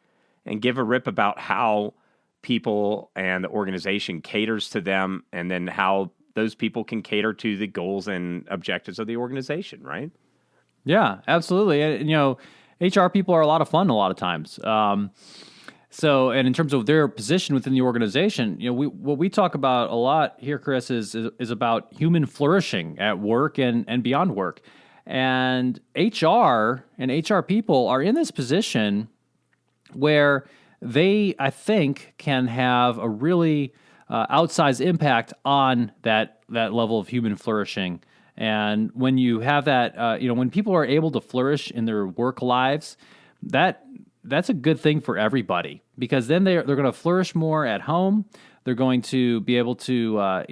[SPEAKER 2] and give a rip about how people and the organization caters to them, and then how those people can cater to the goals and objectives of the organization, right? Yeah,
[SPEAKER 1] absolutely. And, HR people are a lot of fun a lot of times. So, and in terms of their position within the organization, what we talk about a lot here, Chris, is about human flourishing at work and beyond work. And HR people are in this position where they, I think, can have a really outsized impact on that level of human flourishing. And when you have that, when people are able to flourish in their work lives, that's a good thing for everybody, because then they're going to flourish more at home. They're going to be able to,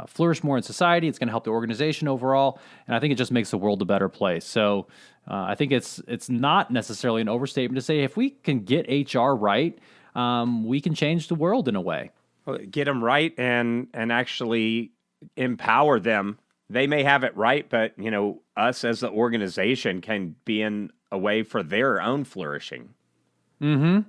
[SPEAKER 1] flourish more in society. It's going to help the organization overall, and I think it just makes the world a better place. So I think it's not necessarily an overstatement to say if we can get HR right, we can change the world in a way.
[SPEAKER 2] Get them right and actually empower them. They may have it right, but us as the organization can be in a way for their own flourishing.
[SPEAKER 1] That's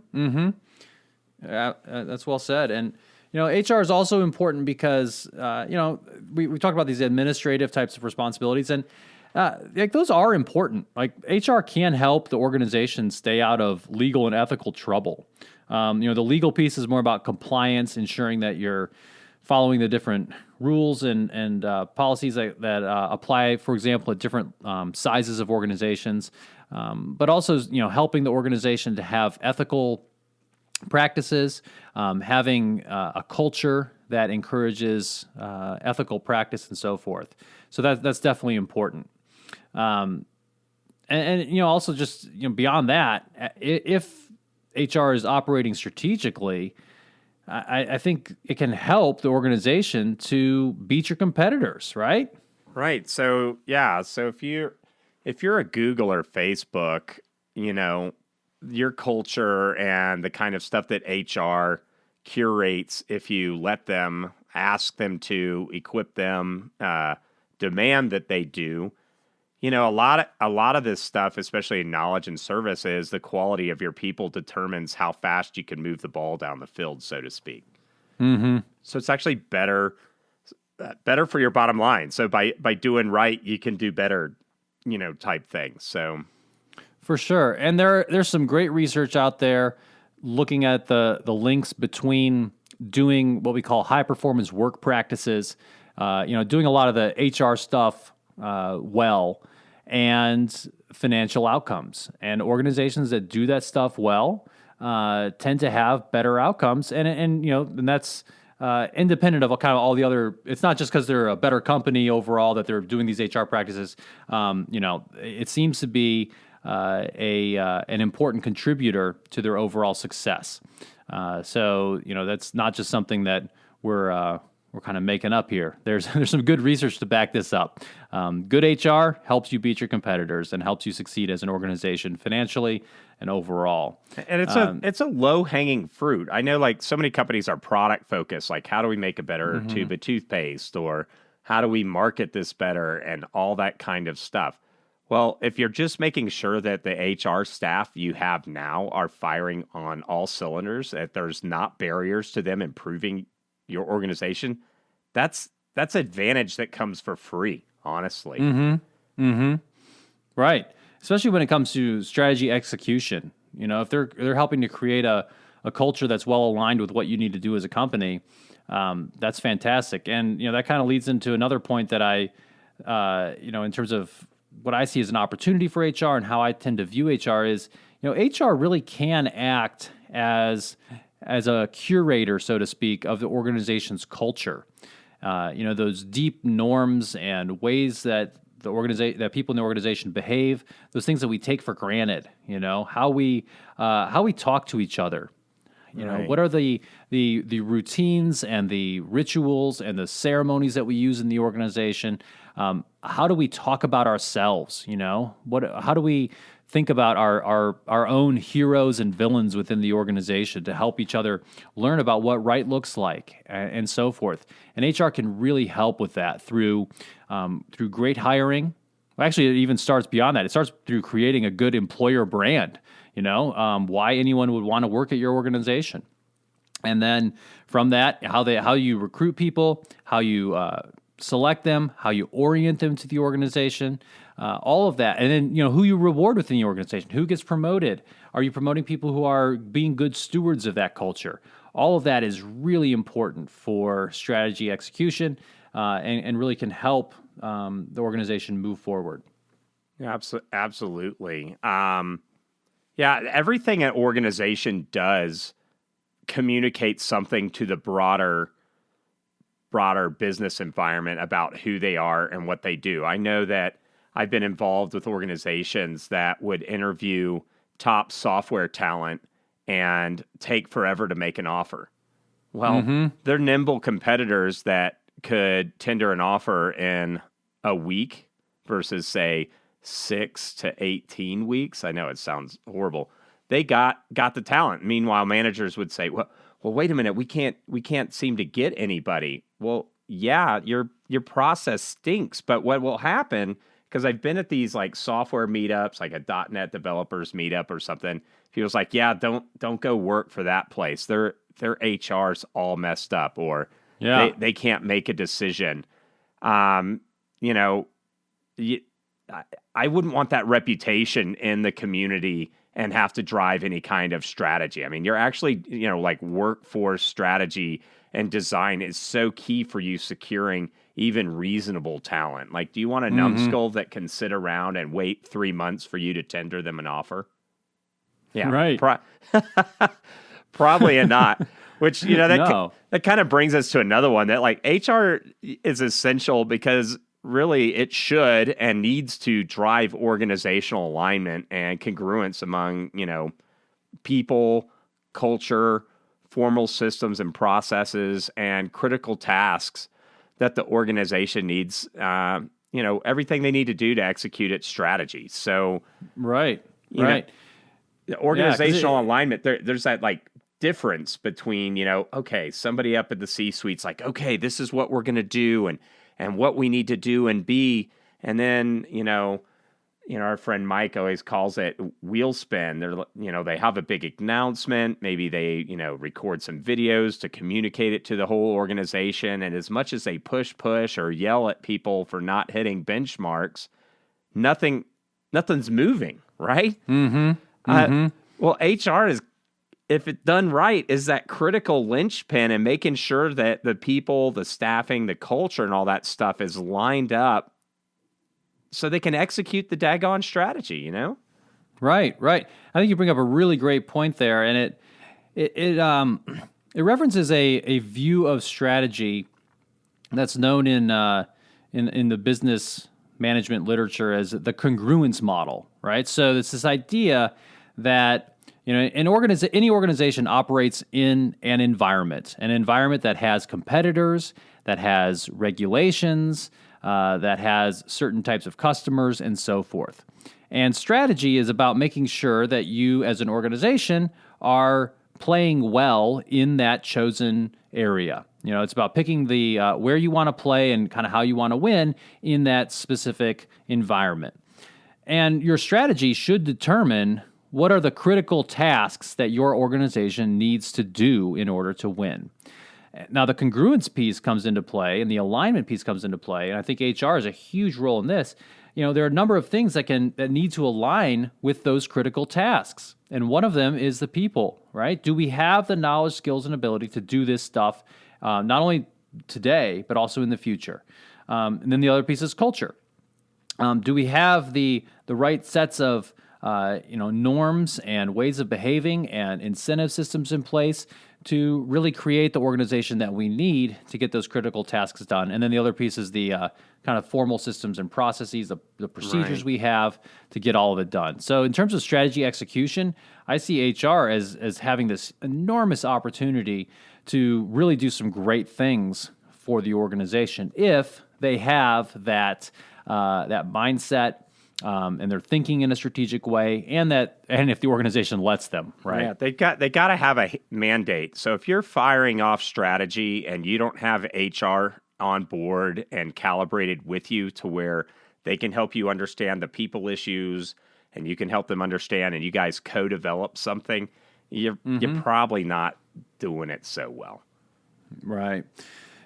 [SPEAKER 1] well said. And HR is also important because we talked about these administrative types of responsibilities, and like those are important. Like HR can help the organization stay out of legal and ethical trouble. The legal piece is more about compliance, ensuring that you're following the different rules and policies that apply, for example, at different sizes of organizations, but also helping the organization to have ethical practices, having a culture that encourages ethical practice and so forth. So that's definitely important. And also just beyond that, if HR is operating strategically, I think it can help the organization to beat your competitors, right?
[SPEAKER 2] Right. So yeah. So if you're a Google or Facebook, your culture and the kind of stuff that HR curates, if you let them, ask them to, equip them, demand that they do, a lot of this stuff, especially in knowledge and service, is the quality of your people determines how fast you can move the ball down the field, so to speak.
[SPEAKER 1] Mm-hmm.
[SPEAKER 2] So it's actually better for your bottom line. So by doing right, you can do better, type things. So.
[SPEAKER 1] For sure. And there's some great research out there looking at the links between doing what we call high performance work practices, doing a lot of the HR stuff well, and financial outcomes. And organizations that do that stuff well tend to have better outcomes. And that's independent of kind of all the other. It's not just because they're a better company overall that they're doing these HR practices. It seems to be an important contributor to their overall success. So that's not just something that we're kind of making up here. There's some good research to back this up. Good HR helps you beat your competitors and helps you succeed as an organization financially and overall.
[SPEAKER 2] And it's a low hanging fruit. I know, like, so many companies are product focused. Like, how do we make a better tube of toothpaste, or how do we market this better, and all that kind of stuff. Well, if you're just making sure that the HR staff you have now are firing on all cylinders, that there's not barriers to them improving your organization, that's advantage that comes for free, honestly.
[SPEAKER 1] Right. Especially when it comes to strategy execution. If they're helping to create a culture that's well aligned with what you need to do as a company, that's fantastic. And that kind of leads into another point that I, in terms of what I see as an opportunity for HR and how I tend to view HR is, HR really can act as a curator, so to speak, of the organization's culture. Those deep norms and ways that that people in the organization behave, those things that we take for granted. How we talk to each other.
[SPEAKER 2] Right.
[SPEAKER 1] What are the routines and the rituals and the ceremonies that we use in the organization? How do we talk about ourselves? How do we think about our own heroes and villains within the organization to help each other learn about what right looks like and so forth? And HR can really help with that through great hiring. Well, actually, it even starts beyond that. It starts through creating a good employer brand. Why anyone would want to work at your organization. And then from that, how you recruit people, how you select them, how you orient them to the organization, all of that. And then, who you reward within the organization, who gets promoted. Are you promoting people who are being good stewards of that culture? All of that is really important for strategy execution and really can help the organization move forward.
[SPEAKER 2] Yeah, absolutely. Yeah, everything an organization does communicates something to the broader business environment about who they are and what they do. I know that I've been involved with organizations that would interview top software talent and take forever to make an offer. Well, they're nimble competitors that could tender an offer in a week versus, say, 6 to 18 weeks. I know it sounds horrible. They got the talent. Meanwhile, managers would say, well, wait a minute, we can't seem to get anybody. Well, yeah, your process stinks, but what will happen, because I've been at these like software meetups, like a .NET developers meetup or something. People's like, yeah, don't go work for that place. Their HR's all messed up, or they can't make a decision. You know, I wouldn't want that reputation in the community and have to drive any kind of strategy. I mean, you're actually, like workforce strategy and design is so key for you securing even reasonable talent. Like, do you want a numbskull that can sit around and wait 3 months for you to tender them an offer? Yeah,
[SPEAKER 1] right.
[SPEAKER 2] Probably not. Which, that kind of brings us to another one, that like HR is essential because really it should and needs to drive organizational alignment and congruence among, people, culture, formal systems and processes, and critical tasks that the organization needs, everything they need to do to execute its strategy. So,
[SPEAKER 1] right.
[SPEAKER 2] The organizational alignment, there's that like difference between, okay, somebody up at the C-suite's like, okay, this is what we're going to do and what we need to do and be. And then, our friend Mike always calls it wheel spin. They have a big announcement. Maybe they, record some videos to communicate it to the whole organization. And as much as they push or yell at people for not hitting benchmarks, nothing's moving, right? Well, HR is, if it's done right, is that critical linchpin and making sure that the people, the staffing, the culture, and all that stuff is lined up so they can execute the daggone strategy,
[SPEAKER 1] Right. I think you bring up a really great point there, and it references a view of strategy that's known in the business management literature as the congruence model, right? So it's this idea that any organization operates in an environment that has competitors, that has regulations, that has certain types of customers, and so forth. And strategy is about making sure that you, as an organization, are playing well in that chosen area. It's about picking the where you want to play and kind of how you want to win in that specific environment. And your strategy should determine what are the critical tasks that your organization needs to do in order to win. Now, the congruence piece comes into play and the alignment piece comes into play, and I think HR has a huge role in this. There are a number of things that need to align with those critical tasks, and one of them is the people, right? Do we have the knowledge, skills, and ability to do this stuff, not only today, but also in the future? And then the other piece is culture. Do we have the right sets of norms and ways of behaving and incentive systems in place to really create the organization that we need to get those critical tasks done? And then the other piece is the kind of formal systems and processes, the procedures we have to get all of it done. So in terms of strategy execution, I see HR as having this enormous opportunity to really do some great things for the organization if they have that mindset, and they're thinking in a strategic way, and if the organization lets them, right?
[SPEAKER 2] Yeah, they got to have a mandate. So if you're firing off strategy and you don't have HR on board and calibrated with you to where they can help you understand the people issues and you can help them understand, and you guys co-develop something, you're probably not doing it so well.
[SPEAKER 1] Right.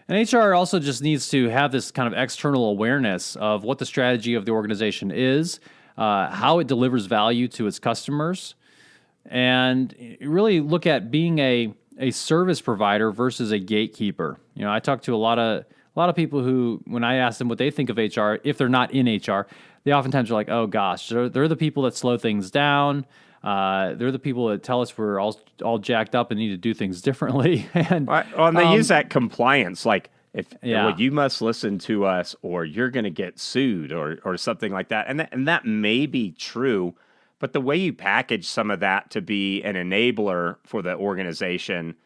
[SPEAKER 1] And HR also just needs to have this kind of external awareness of what the strategy of the organization is, how it delivers value to its customers, and really look at being a service provider versus a gatekeeper. I talk to a lot of people who, when I ask them what they think of HR, if they're not in HR, they oftentimes are like, "Oh gosh, they're the people that slow things down. They're the people that tell us we're all jacked up and need to do things differently." And
[SPEAKER 2] they use that compliance, like you must listen to us or you're going to get sued or something like that. And that may be true, but the way you package some of that to be an enabler for the organization,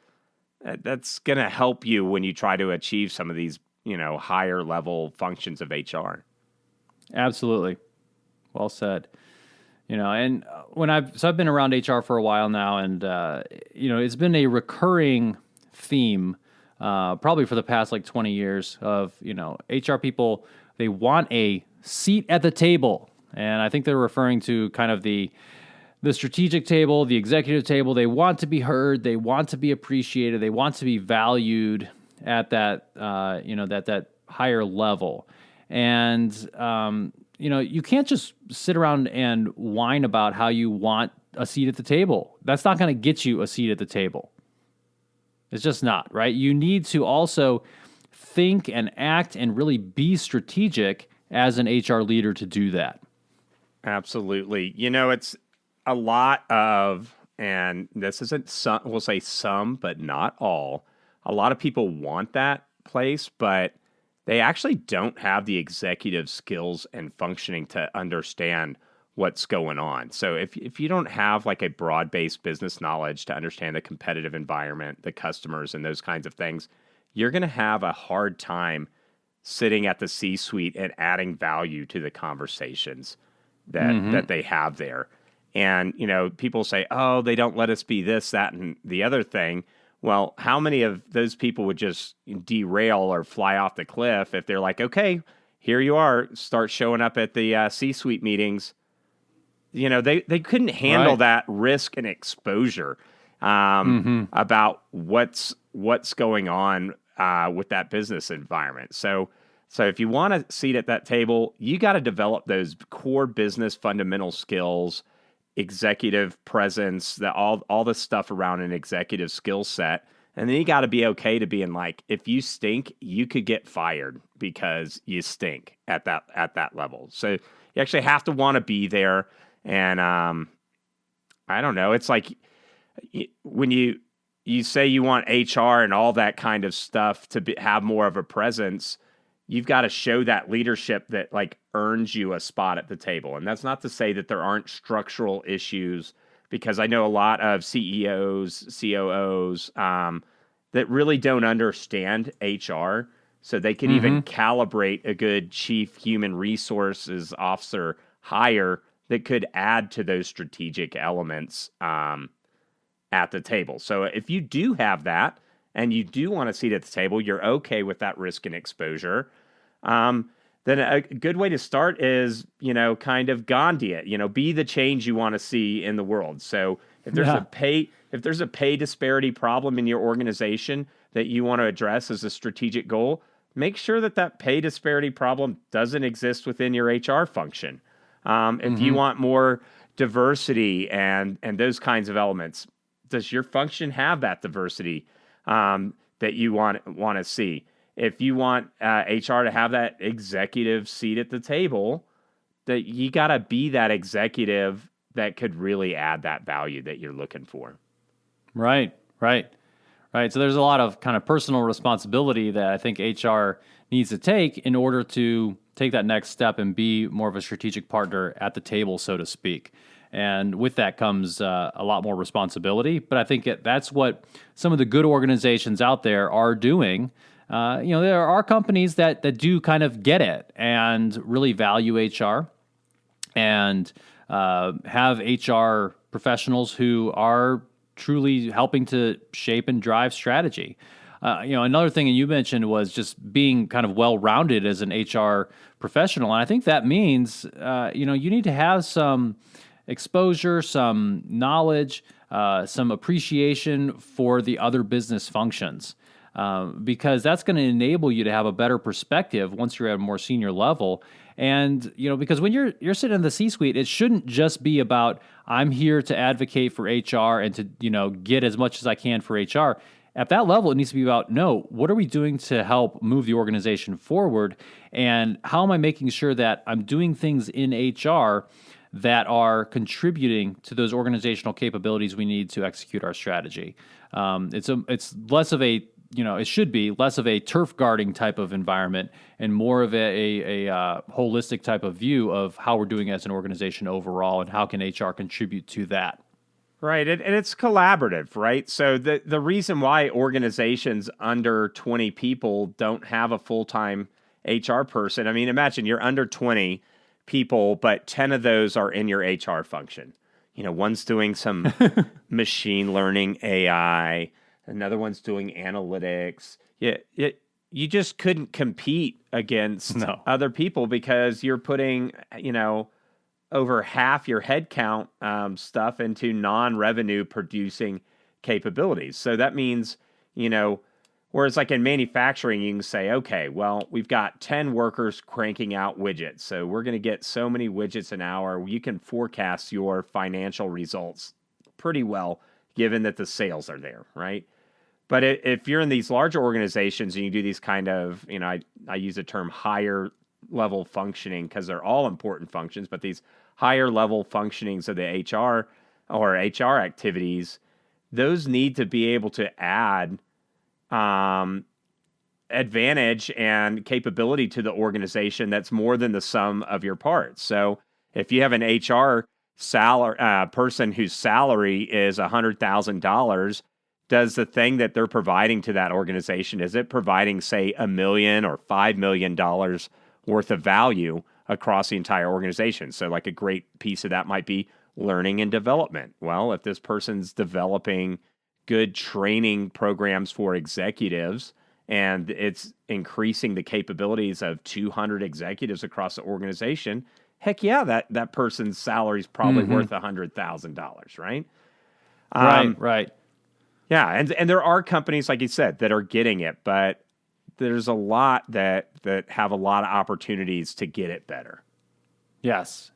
[SPEAKER 2] that's going to help you when you try to achieve some of these, higher level functions of HR.
[SPEAKER 1] Absolutely. Well said. And I've been around HR for a while now, and it's been a recurring theme, probably for the past like 20 years of HR people. They want a seat at the table, and I think they're referring to kind of the strategic table, the executive table. They want to be heard, they want to be appreciated, they want to be valued at that that higher level, and you can't just sit around and whine about how you want a seat at the table. That's not going to get you a seat at the table. It's just not, right? You need to also think and act and really be strategic as an HR leader to do that.
[SPEAKER 2] Absolutely. It's a lot of, and this isn't some, we'll say some, but not all. A lot of people want that place, but they actually don't have the executive skills and functioning to understand what's going on. So if you don't have like a broad-based business knowledge to understand the competitive environment, the customers, and those kinds of things, you're going to have a hard time sitting at the C-suite and adding value to the conversations that they have there. And, people say, oh, they don't let us be this, that, and the other thing. Well, how many of those people would just derail or fly off the cliff if they're like, okay, here you are, start showing up at the C-suite meetings? They couldn't handle that risk and exposure about what's going on with that business environment. So if you want a seat at that table, you got to develop those core business fundamental skills, executive presence, all the stuff around an executive skill set. And then you got to be okay to being like, if you stink, you could get fired because you stink at that level. So you actually have to want to be there. And I don't know. It's like when you say you want HR and all that kind of stuff to have more of a presence, you've got to show that leadership that like earns you a spot at the table. And that's not to say that there aren't structural issues, because I know a lot of CEOs, COOs that really don't understand HR. So they can even calibrate a good chief human resources officer hire that could add to those strategic elements at the table. So if you do have that, and you do want a seat at the table, you're okay with that risk and exposure, then a good way to start is, kind of Gandhi it, be the change you want to see in the world. So if there's a pay disparity problem in your organization that you want to address as a strategic goal, make sure that pay disparity problem doesn't exist within your HR function. If you want more diversity and those kinds of elements, does your function have that diversity that you want to see? If you want HR to have that executive seat at the table, that you got to be that executive that could really add that value that you're looking for.
[SPEAKER 1] Right. So there's a lot of kind of personal responsibility that I think HR needs to take in order to take that next step and be more of a strategic partner at the table, so to speak. And with that comes a lot more responsibility. But I think that's what some of the good organizations out there are doing. There are companies that do kind of get it and really value HR and have HR professionals who are truly helping to shape and drive strategy. Another thing you mentioned was just being kind of well-rounded as an HR professional. And I think that means, you need to have some exposure, some knowledge, some appreciation for the other business functions, because that's going to enable you to have a better perspective once you're at a more senior level. And, because when you're sitting in the C-suite, it shouldn't just be about, I'm here to advocate for HR and to, get as much as I can for HR. At that level, it needs to be about, no, what are we doing to help move the organization forward? And how am I making sure that I'm doing things in HR that are contributing to those organizational capabilities we need to execute our strategy? It's less of a, it should be less of a turf guarding type of environment and more of a holistic type of view of how we're doing as an organization overall and how can HR contribute to that.
[SPEAKER 2] Right, and it's collaborative, right? So the reason why organizations under 20 people don't have a full-time HR person, I mean, imagine you're under 20 people, but 10 of those are in your HR function. One's doing some machine learning AI, another one's doing analytics. You just couldn't compete against other people because you're putting, over half your headcount stuff into non-revenue producing capabilities. So that means, whereas like in manufacturing, you can say, okay, well, we've got 10 workers cranking out widgets. So we're going to get so many widgets an hour. You can forecast your financial results pretty well, given that the sales are there, right? But if you're in these larger organizations and you do these kind of, I use the term higher level functioning because they're all important functions, but these higher level functionings of the HR or HR activities, those need to be able to add advantage and capability to the organization that's more than the sum of your parts. So if you have an HR person whose salary is $100,000, does the thing that they're providing to that organization, is it providing, say, $1 million or $5 million worth of value across the entire organization? So like a great piece of that might be learning and development. Well, if this person's developing good training programs for executives and it's increasing the capabilities of 200 executives across the organization, heck yeah, that person's salary is probably worth $100,000, right?
[SPEAKER 1] Right.
[SPEAKER 2] Yeah, and there are companies, like you said, that are getting it, but there's a lot that have a lot of opportunities to get it better.
[SPEAKER 1] Yes.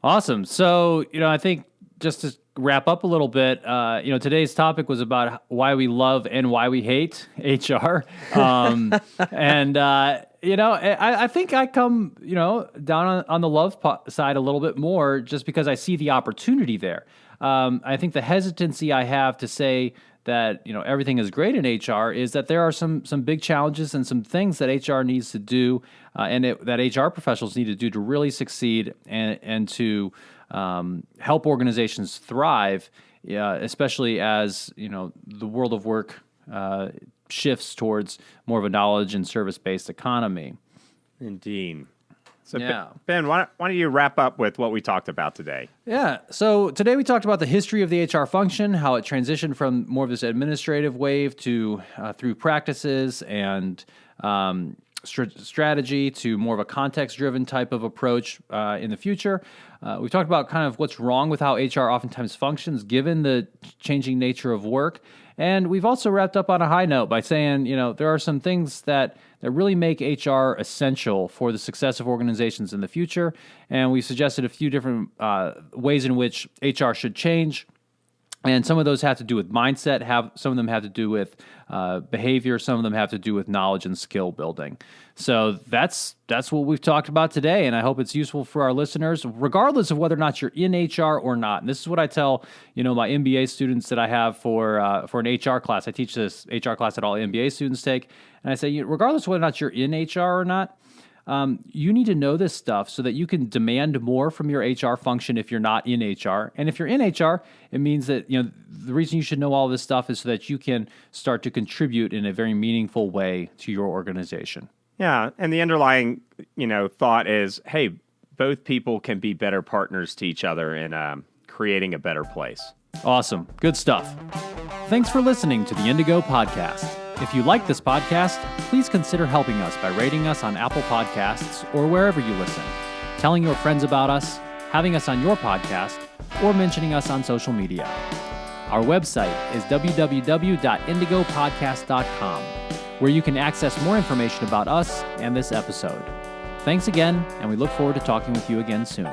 [SPEAKER 1] Awesome. So, I think just to wrap up a little bit, today's topic was about why we love and why we hate HR. I think I come, down on the love side a little bit more just because I see the opportunity there. I think the hesitancy I have to say that, everything is great in HR is that there are some big challenges and some things that HR needs to do that HR professionals need to do to really succeed and to help organizations thrive, especially as, the world of work shifts towards more of a knowledge and service-based economy.
[SPEAKER 2] Indeed. So, yeah. Ben, why don't you wrap up with what we talked about today?
[SPEAKER 1] Yeah. So today we talked about the history of the HR function, how it transitioned from more of this administrative wave to through practices and strategy to more of a context-driven type of approach in the future. We talked about kind of what's wrong with how HR oftentimes functions given the changing nature of work. And we've also wrapped up on a high note by saying, there are some things that really make HR essential for the success of organizations in the future. And we suggested a few different ways in which HR should change. And some of those have to do with mindset, some of them have to do with behavior, some of them have to do with knowledge and skill building. So that's what we've talked about today, and I hope it's useful for our listeners, regardless of whether or not you're in HR or not. And this is what I tell my MBA students that I have for an HR class. I teach this HR class that all MBA students take, and I say, regardless of whether or not you're in HR or not, you need to know this stuff so that you can demand more from your HR function if you're not in HR. And if you're in HR, it means that the reason you should know all this stuff is so that you can start to contribute in a very meaningful way to your organization.
[SPEAKER 2] Yeah, and the underlying thought is, hey, both people can be better partners to each other in creating a better place.
[SPEAKER 1] Awesome, good stuff. Thanks for listening to the Indigo Podcast. If you like this podcast, please consider helping us by rating us on Apple Podcasts or wherever you listen, telling your friends about us, having us on your podcast, or mentioning us on social media. Our website is www.indigopodcast.com, where you can access more information about us and this episode. Thanks again, and we look forward to talking with you again soon.